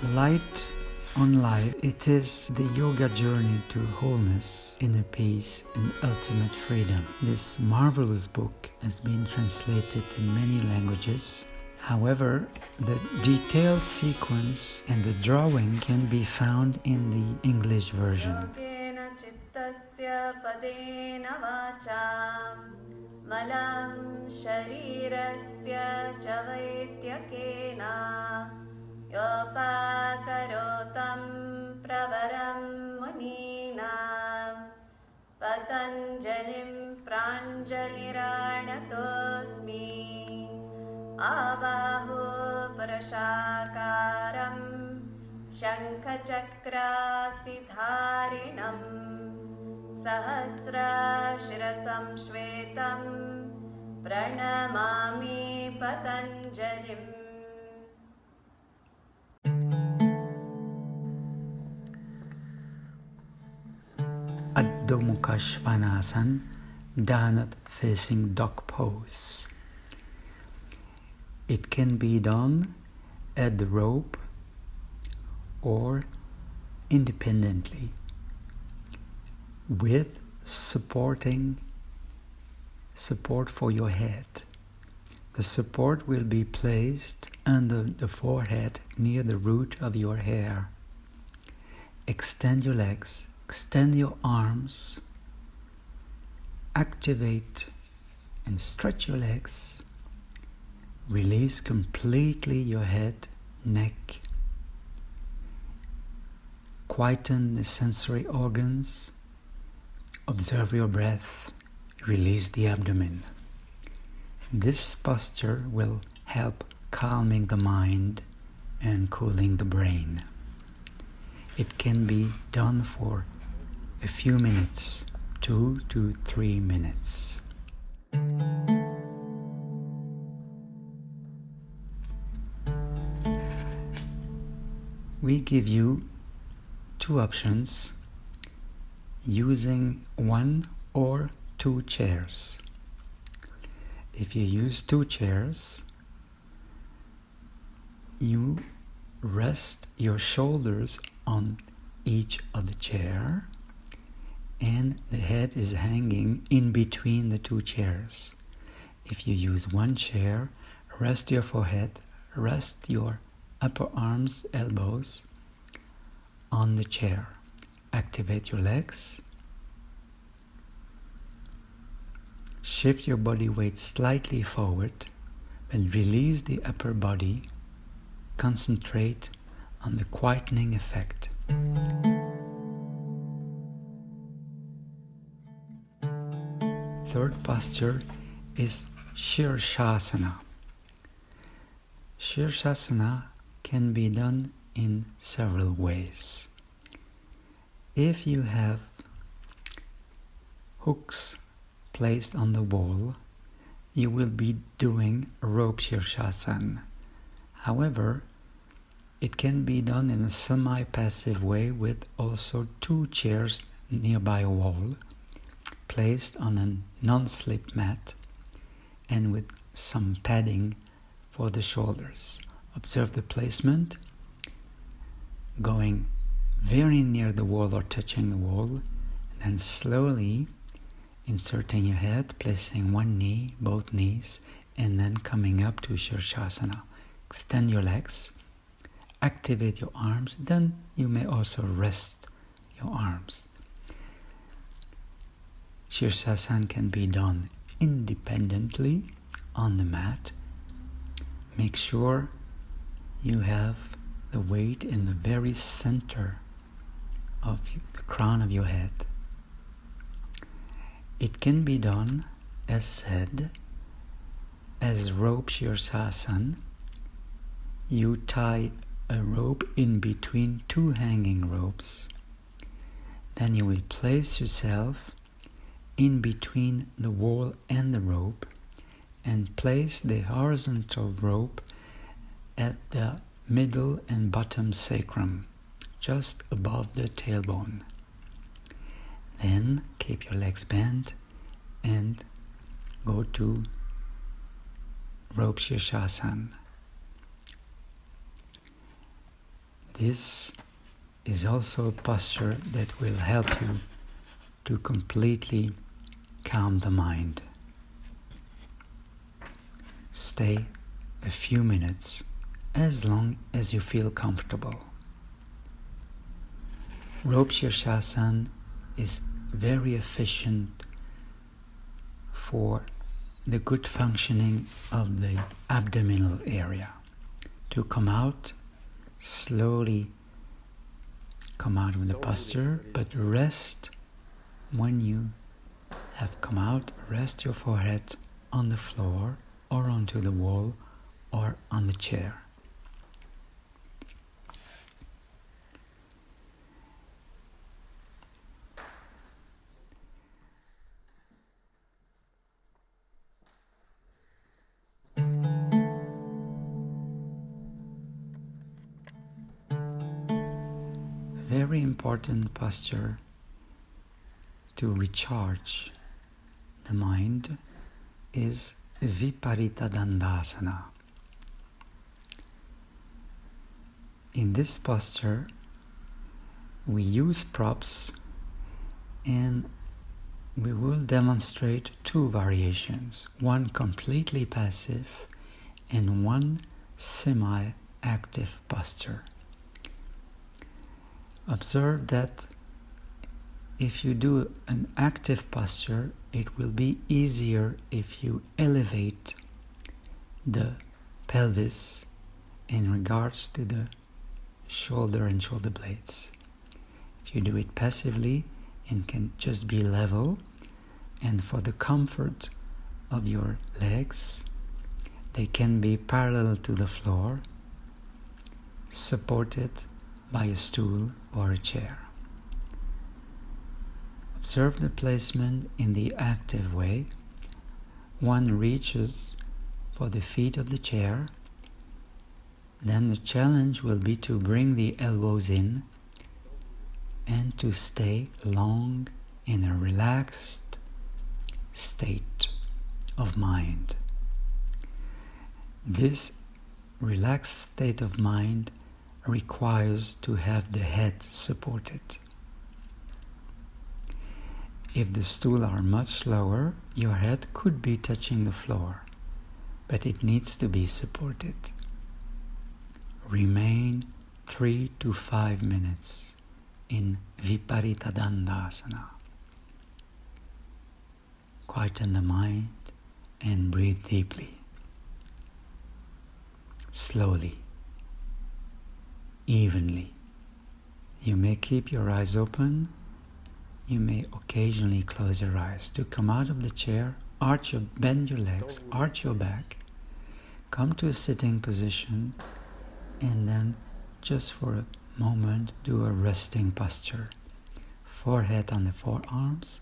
Light on life, it is the yoga journey to wholeness, inner peace, and ultimate freedom. This marvelous book has been translated in many languages. However, the detailed sequence and the drawing can be found in the English version. मलं शरीरस्य च वैद्यकेन योपाकरोतं प्रवरं मुनीनां पतञ्जलिं प्राञ्जलिराणतोऽस्मि आबाहो पुरुषाकारं शङ्खचक्रासिधारिणम् सहस्रशिरसं श्वेतं प्रणमामि पतञ्जलिम्. Adho Mukha Svanasana, downward facing dog pose. It can be done at the rope or independently, with support for your head. The support will be placed under the forehead near the root of your hair. Extend your legs, extend your arms, activate and stretch your legs. Release completely your head, neck. Quieten the sensory organs. Observe your breath, release the abdomen. This posture will help calming the mind and cooling the brain. It can be done for a few minutes, 2 to 3 minutes. We give you 2 options using 1 or 2 chairs. If you use 2 chairs, you rest your shoulders on each of the chair and the head is hanging in between the 2 chairs. If you use 1 chair, rest your forehead, rest your upper arms, elbows on the chair. Activate your legs. Shift your body weight slightly forward, and release the upper body. Concentrate on the quietening effect. Third posture is Shirshasana. Shirshasana can be done in several ways. If you have hooks placed on the wall, you will be doing rope Shirshasana. However, it can be done in a semi-passive way with also 2 chairs nearby a wall, placed on a non-slip mat and with some padding for the shoulders. Observe the placement, going very near the wall or touching the wall, and then slowly inserting your head, placing 1 knee, both knees, and then coming up to Shirshasana. Extend your legs, activate your arms, then you may also rest your arms. Shirshasana can be done independently on the mat. Make sure you have the weight in the very center of the crown of your head. It can be done, as said, as rope Shirshasana. You tie a rope in between 2 hanging ropes. Then you will place yourself in between the wall and the rope and place the horizontal rope at the middle and bottom sacrum, just above the tailbone. Then keep your legs bent and go to rope Shirshasana. this is also a posture that will help you to completely calm the mind. Stay a few minutes, as long as you feel comfortable. Rope Shirshasana is very efficient for the good functioning of the abdominal area. To come out, slowly come out of the posture, but rest when you have come out. Rest your forehead on the floor or onto the wall or on the chair. Very important posture to recharge the mind is Viparita Dandasana. In this posture, we use props and we will demonstrate two variations, one completely passive and one semi-active posture. Observe that if you do an active posture, it will be easier if you elevate the pelvis in regards to the shoulder and shoulder blades. If you do it passively, it can just be level, and for the comfort of your legs, they can be parallel to the floor, supported by a stool or a chair. Observe the placement in the active way. One reaches for the feet of the chair. Then the challenge will be to bring the elbows in and to stay long in a relaxed state of mind. This relaxed state of mind requires to have the head supported. If the stool are much lower, your head could be touching the floor, but it needs to be supported. Remain 3 to 5 minutes in Viparita Dandasana. Quieten the mind and breathe deeply. Slowly, evenly. You may keep your eyes open. You may occasionally close your eyes. To come out of the chair, bend your legs, arch your back, come to a sitting position, and then just for a moment do a resting posture. Forehead on the forearms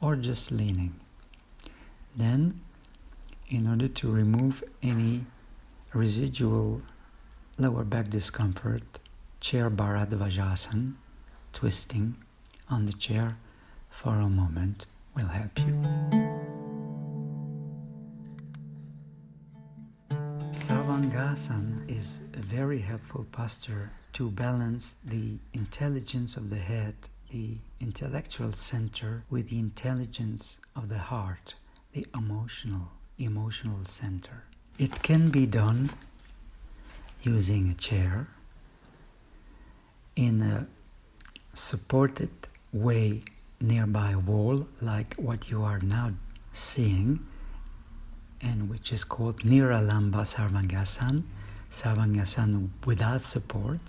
or just leaning. Then, in order to remove any residual lower back discomfort, chair Bharadvajasana, twisting on the chair for a moment will help you. Sarvangasana is a very helpful posture to balance the intelligence of the head, the intellectual center, with the intelligence of the heart, the emotional center. It can be done using a chair in a supported way nearby a wall, like what you are now seeing, and which is called Niralamba Sarvangasana, Sarvangasana without support,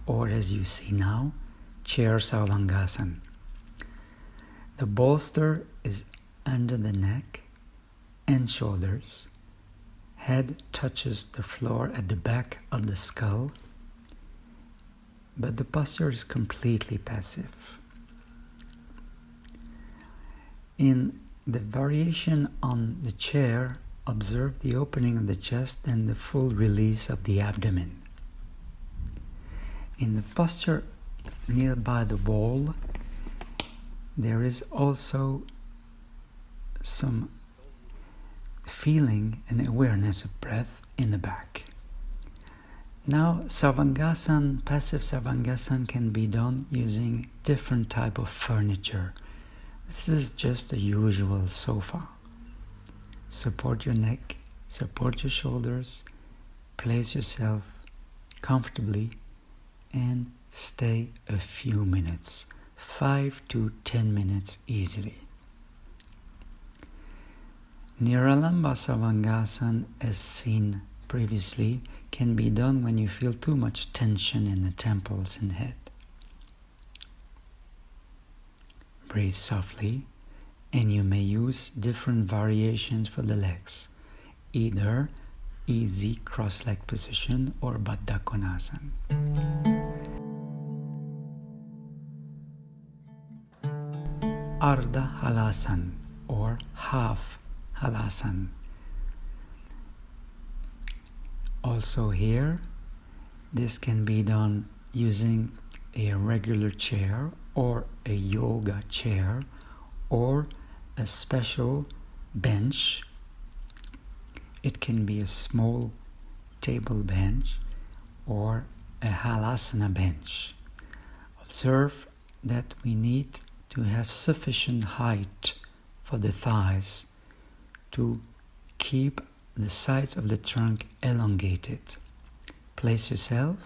or as you see now, chair Sarvangasana. The bolster is under the neck and shoulders. Head touches the floor at the back of the skull, but the posture is completely passive. In the variation on the chair, observe the opening of the chest and the full release of the abdomen. In the posture nearby the wall, there is also some feeling and awareness of breath in the back. Now, Savangasan, passive Savangasan can be done using different type of furniture. This is just a usual sofa. Support your neck, support your shoulders, place yourself comfortably and stay a few minutes, 5 to 10 minutes easily. Niralamba Savangasan, as seen previously, can be done when you feel too much tension in the temples and head. Breathe softly, and you may use different variations for the legs, either easy cross-leg position or Baddha Konasana. Ardha Halasan or half Halasan. Also here, this can be done using a regular chair or a yoga chair or a special bench. It can be a small table bench or a halasana bench. Observe that we need to have sufficient height for the thighs to keep the sides of the trunk elongated. Place yourself,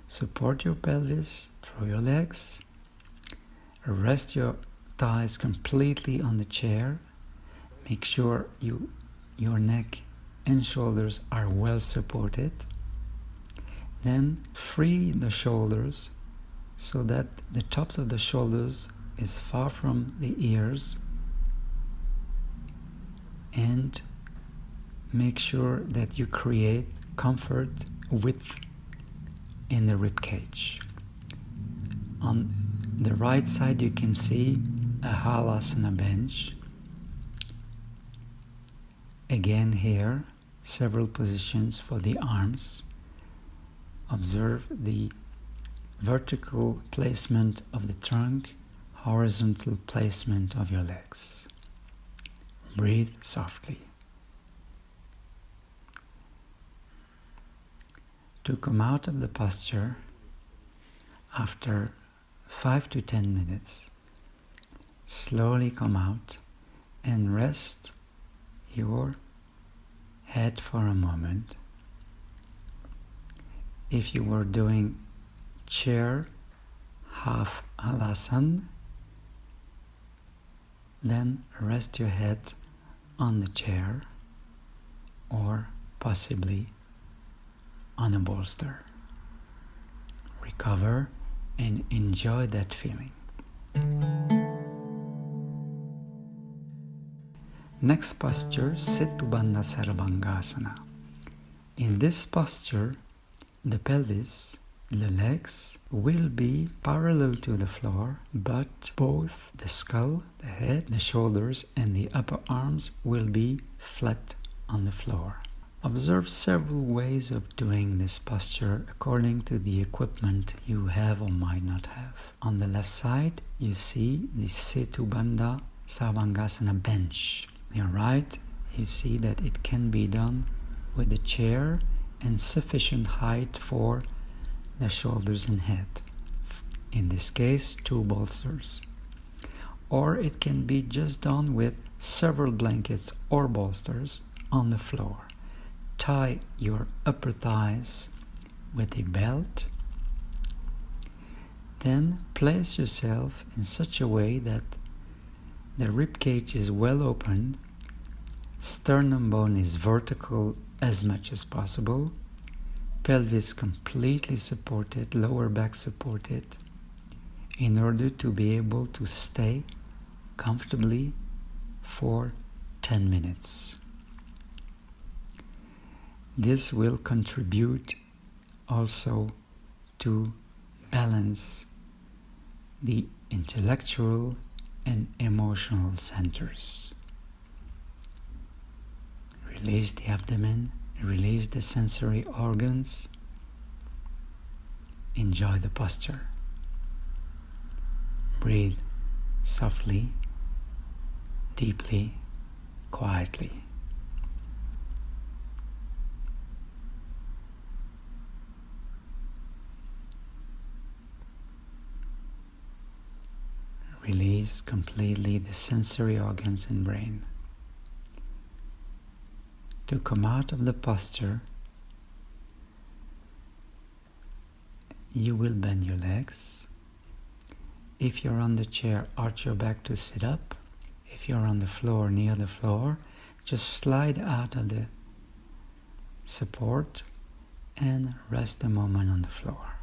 support your pelvis through your legs, rest your thighs completely on the chair. Make sure your neck and shoulders are well supported. Then free the shoulders so that the tops of the shoulders is far from the ears, and make sure that you create comfort width in the rib cage. On the right side you can see a halasana bench. Again here, several positions for the arms. Observe the vertical placement of the trunk, horizontal placement of your legs. Breathe softly. To come out of the posture after 5 to 10 minutes, slowly come out and rest your head for a moment. If you were doing chair half halasana, then rest your head on the chair or possibly on a bolster. Recover and enjoy that feeling. Next posture, Setu Bandha Sarvangasana. In this posture, the pelvis, the legs will be parallel to the floor, but both the skull, the head, the shoulders and the upper arms will be flat on the floor. Observe several ways of doing this posture according to the equipment you have or might not have. On the left side, you see the Setu Bandha Sarvangasana bench. On your right, you see that it can be done with a chair and sufficient height for the shoulders and head. In this case, 2 bolsters. Or it can be just done with several blankets or bolsters on the floor. Tie your upper thighs with a belt. Then place yourself in such a way that the rib cage is well open, sternum bone is vertical as much as possible, pelvis completely supported, lower back supported, in order to be able to stay comfortably for 10 minutes. This will contribute also to balance the intellectual and emotional centers. Release the abdomen, release the sensory organs. Enjoy the posture. Breathe softly, deeply, quietly. release completely the sensory organs and brain. To come out of the posture, you will bend your legs. If you're on the chair, arch your back to sit up. If you're on the floor, near the floor, just slide out of the support and rest a moment on the floor.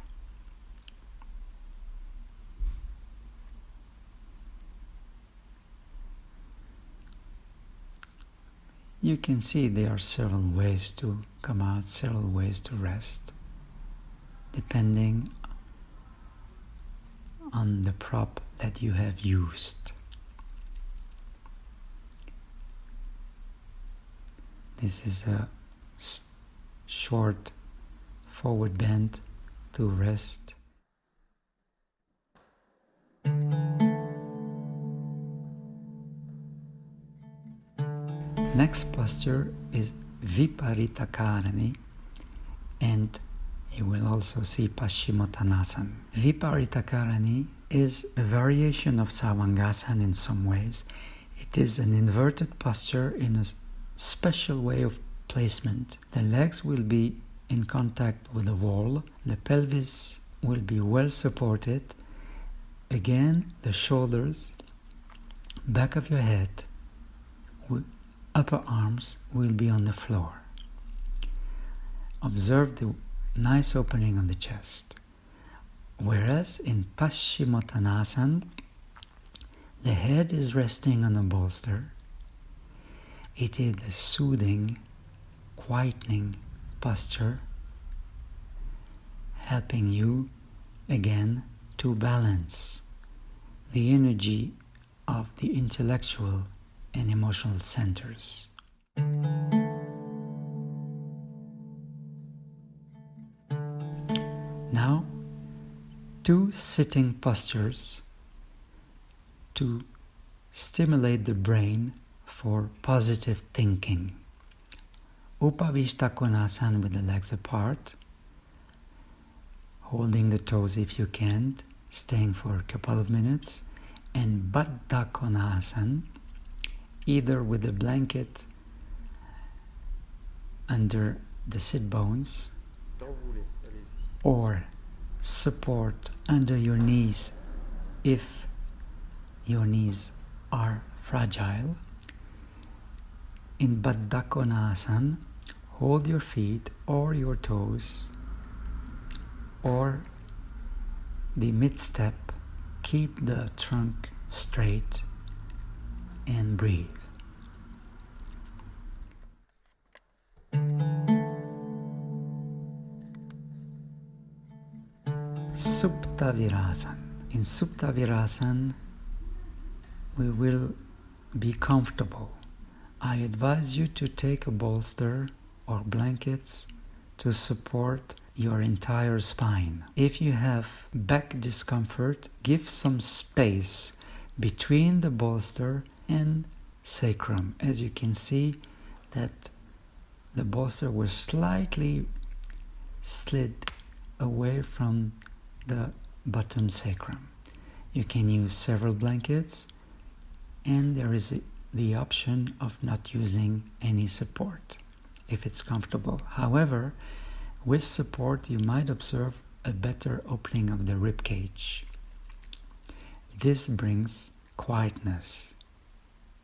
You can see there are several ways to come out, several ways to rest, depending on the prop that you have used. This is a short forward bend to rest. Next posture is Viparita Karani, and you will also see Paschimottanasana. Viparita Karani is a variation of Savangasana in some ways. It is an inverted posture in a special way of placement. The legs will be in contact with the wall. The pelvis will be well supported. Again, the shoulders, back of your head, upper arms will be on the floor. Observe the nice opening of the chest. Whereas in Paschimottanasana, the head is resting on a bolster. It is a soothing, quietening posture, helping you again to balance the energy of the intellectual and emotional centers. Now, 2 sitting postures to stimulate the brain for positive thinking. Upavishta Konasana with the legs apart, holding the toes if you can, staying for a couple of minutes, and Baddha Konasana, either with a blanket under the sit bones or support under your knees if your knees are fragile. In Baddha Konasana, hold your feet or your toes or the mid-step, keep the trunk straight and breathe. Supta Virasana. In Supta Virasana, we will be comfortable. I advise you to take a bolster or blankets to support your entire spine. If you have back discomfort, give some space between the bolster and sacrum. As you can see that the bolster was slightly slid away from the bottom sacrum. You can use several blankets, and there is the option of not using any support if it's comfortable. However, with support you might observe a better opening of the rib cage. This brings quietness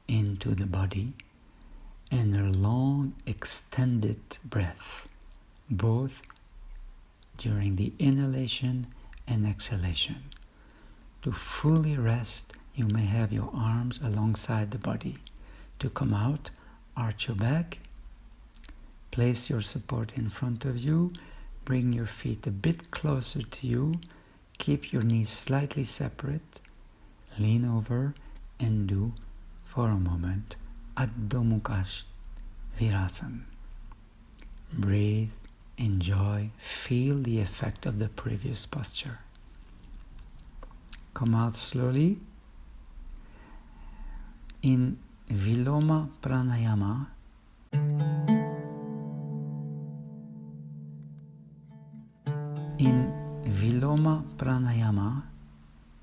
into the body and a long extended breath, both during the inhalation and exhalation. To fully rest, you may have your arms alongside the body. To come out, arch your back, place your support in front of you, bring your feet a bit closer to you, keep your knees slightly separate, lean over and do for a moment Adho Mukha Virasana. Breathe, enjoy, feel the effect of the previous posture. Come out slowly. In Viloma Pranayama,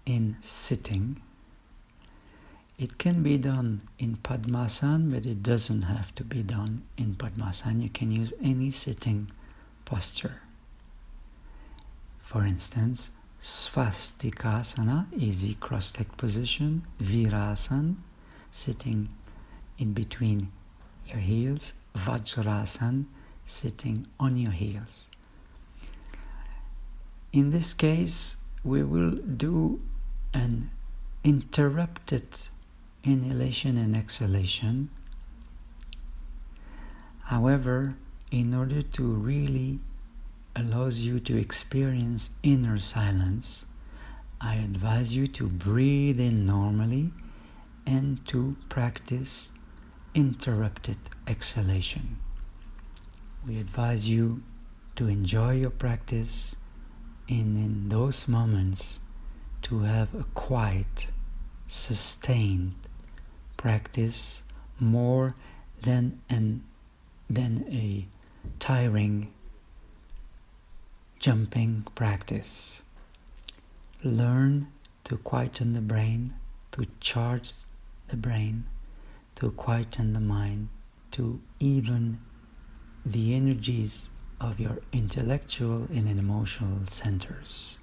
in sitting, It can be done in Padmasana, but it doesn't have to be done in Padmasana. You can use any sitting posture. For instance, Svastikasana, easy cross-legged position, Virasana, sitting in between your heels, Vajrasana, sitting on your heels. In this case, we will do an interrupted inhalation and exhalation. However, in order to really allows you to experience inner silence, I advise you to breathe in normally and to practice interrupted exhalation. We advise you to enjoy your practice and in those moments to have a quiet, sustained practice more than a tiring jumping practice. Learn to quieten the brain, to charge the brain, to quieten the mind, to even the energies of your intellectual and emotional centers.